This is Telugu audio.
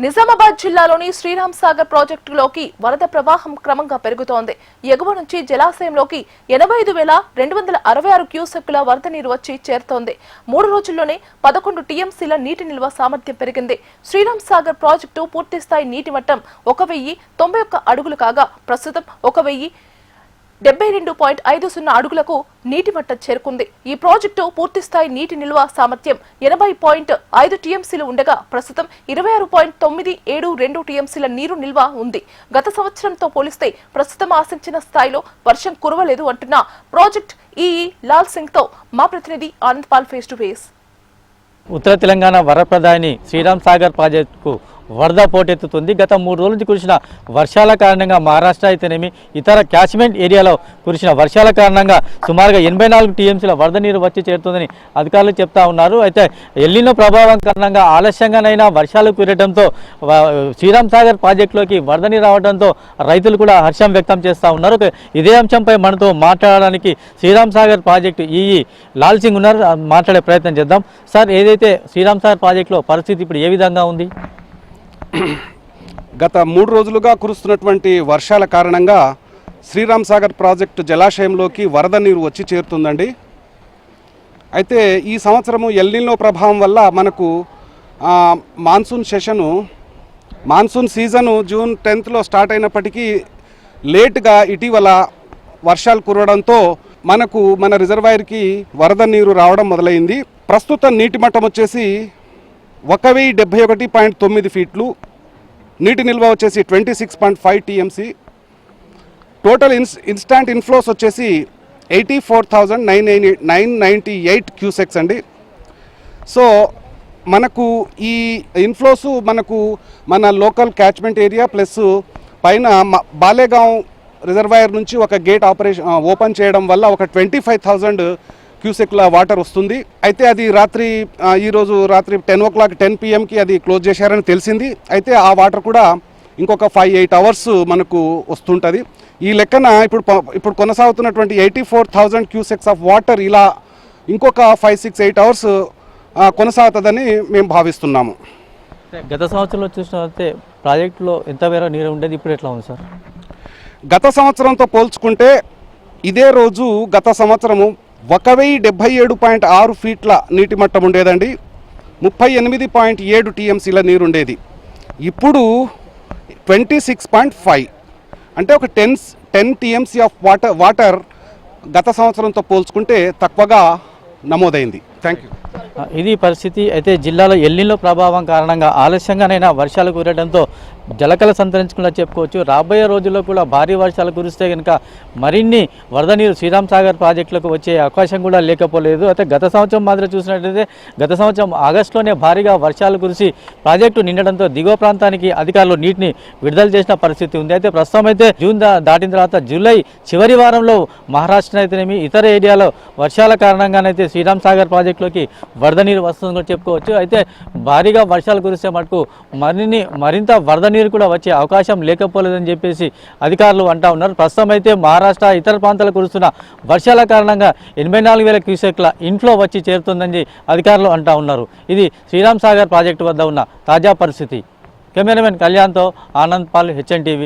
నిజామాబాద్ జిల్లాలోని శ్రీరామ్ సాగర్ ప్రాజెక్టులోకి వరద ప్రవాహం క్రమంగా పెరుగుతోంది. ఎగువ నుంచి జలాశయంలోకి 85,266 క్యూసెక్కుల వరద నీరు వచ్చి చేరుతోంది. 3 రోజుల్లోనే 11 టీఎంసీల నీటి నిల్వ సామర్థ్యం పెరిగింది. శ్రీరామ్ సాగర్ ప్రాజెక్టు పూర్తిస్థాయి నీటి మట్టం 1091 అడుగులు కాగా ప్రస్తుతం 1072.50 అడుగులకు నీటి మట్టం చేరుకుంది. ఈ ప్రాజెక్టు పూర్తిస్థాయి నీటి నిల్వ సామర్థ్యం 80.5 టీఎంసీలు ఉండగా ప్రస్తుతం 26.972 టీఎంసీల నీరు నిల్వ ఉంది. గత సంవత్సరంతో పోలిస్తే ప్రస్తుతం ఆశించిన స్థాయిలో వర్షం కురవలేదు అంటున్న ప్రాజెక్ట్ ఈఈ లాల్ సింగ్ తో మా ప్రతినిధి Anand Paul face to face. ఉత్తర తెలంగాణ వరప్రదాయిని శ్రీరామ్ సాగర్ ప్రాజెక్టుకు వరద పోటెత్తుతుంది. గత 3 రోజుల నుంచి కురిసిన వర్షాల కారణంగా మహారాష్ట్ర అయితేనేమి ఇతర క్యాచ్మెంట్ ఏరియాలో కురిసిన వర్షాల కారణంగా సుమారుగా 84 టీఎంసీల వరద నీరు వచ్చి చేరుతుందని అధికారులు చెప్తా ఉన్నారు. అయితే ఎల్నినో ప్రభావం కారణంగా ఆలస్యంగానైనా వర్షాలు కురవడంతో శ్రీరామ్ సాగర్ ప్రాజెక్టులోకి వరద నీరు రావడంతో రైతులు కూడా హర్షం వ్యక్తం చేస్తూ ఉన్నారు. ఇదే అంశంపై మనతో మాట్లాడడానికి శ్రీరామ్ సాగర్ ప్రాజెక్టు ఈఈ లాల్ సింగ్ ఉన్నారు. మాట్లాడే ప్రయత్నం చేద్దాం. సార్, ఏదైతే శ్రీరామ్ సాగర్ ప్రాజెక్టులో పరిస్థితి ఇప్పుడు ఏ విధంగా ఉంది? గత 3 రోజులుగా కురుస్తున్నటువంటి వర్షాల కారణంగా శ్రీరామ్ సాగర్ ప్రాజెక్టు జలాశయంలోకి వరద నీరు వచ్చి చేరుతుందండి. అయితే ఈ సంవత్సరము ఎల్నినో ప్రభావం వల్ల మనకు monsoon season June 10th start అయినప్పటికీ లేటుగా ఇటీవల వర్షాలు కురవడంతో మన రిజర్వాయర్కి వరద నీరు రావడం మొదలైంది. ప్రస్తుతం నీటి మట్టం వచ్చేసి 1071.9 ఫీట్లు, నీటి నిల్వ వచ్చేసి 26.5 టీఎంసీ, టోటల్ ఇన్స్టాంట్ ఇన్ఫ్లోస్ వచ్చేసి 84,998 క్యూసెక్స్ అండి. సో మనకు ఈ ఇన్ఫ్లోస్ మన లోకల్ క్యాచ్మెంట్ ఏరియా ప్లస్ పైన బాలేగాం రిజర్వాయర్ నుంచి ఒక గేట్ ఓపెన్ చేయడం వల్ల ఒక 25,000 క్యూసెక్ల వాటర్ వస్తుంది. అయితే అది ఈరోజు రాత్రి 10 PM అది క్లోజ్ చేశారని తెలిసింది. అయితే ఆ వాటర్ కూడా ఇంకొక 5-8 అవర్స్ మనకు వస్తుంటుంది. ఈ లెక్కన ఇప్పుడు కొనసాగుతున్నటువంటి 84,000 క్యూసెక్స్ ఆఫ్ వాటర్ ఇలా ఇంకొక 5-6-8 అవర్స్ కొనసాగుతుందని మేము భావిస్తున్నాము. గత సంవత్సరంలో చూసినట్లయితే ప్రాజెక్టులో ఎంత మేర నీరు ఉండేది, ఇప్పుడు ఎట్లా ఉంది సార్? గత సంవత్సరంతో పోల్చుకుంటే ఇదే రోజు గత సంవత్సరము 1077.6 ఫీట్ల నీటి మట్టం ఉండేదండి. 38.7 టీఎంసీల నీరు ఉండేది. ఇప్పుడు 26.5 అంటే ఒక 10 టీఎంసీ ఆఫ్ వాటర్ గత సంవత్సరంతో పోల్చుకుంటే తక్కువగా నమోదైంది. Thank you. ఇది పరిస్థితి. అయితే జిల్లాలో ఎల్నినో ప్రభావం కారణంగా ఆలస్యంగానైనా వర్షాలు కురవడంతో జలకళ సంతరించుకున్నా చెప్పుకోవచ్చు. రాబోయే రోజుల్లో కూడా భారీ వర్షాలు కురిస్తే కనుక మరిన్ని వరద నీరు శ్రీరామ్ సాగర్ ప్రాజెక్టులకు వచ్చే అవకాశం కూడా లేకపోలేదు. అయితే గత సంవత్సరం మాత్రం చూసినట్లయితే గత సంవత్సరం ఆగస్టులోనే భారీగా వర్షాలు కురిసి ప్రాజెక్టు నిండడంతో దిగువ ప్రాంతానికి అధికారులు నీటిని విడుదల చేసిన పరిస్థితి ఉంది. అయితే ప్రస్తుతం అయితే జూన్ దాటిన తర్వాత జూలై చివరి వారంలో మహారాష్ట్ర అయితేనేమి ఇతర ఏరియాలో వర్షాల కారణంగానైతే శ్రీరామ్ సాగర్ ప్రాజెక్టులోకి వరద నీరు వస్తుందని కూడా చెప్పుకోవచ్చు. అయితే భారీగా వర్షాలు కురిస్తే మటుకు మరింత వరద నీరు కూడా వచ్చే అవకాశం లేకపోలేదని చెప్పేసి అధికారులు అంటా ఉన్నారు. ప్రస్తుతం అయితే మహారాష్ట్ర ఇతర ప్రాంతాలకు కురుస్తున్న వర్షాల కారణంగా 84,000 క్యూసెక్ల ఇంట్లో వచ్చి చేరుతుందని అధికారులు అంటా ఉన్నారు. ఇది శ్రీరామ్ సాగర్ ప్రాజెక్టు వద్ద ఉన్న తాజా పరిస్థితి. కెమెరామెన్ కళ్యాణ్తో ఆనంద్ పాల్, HN TV.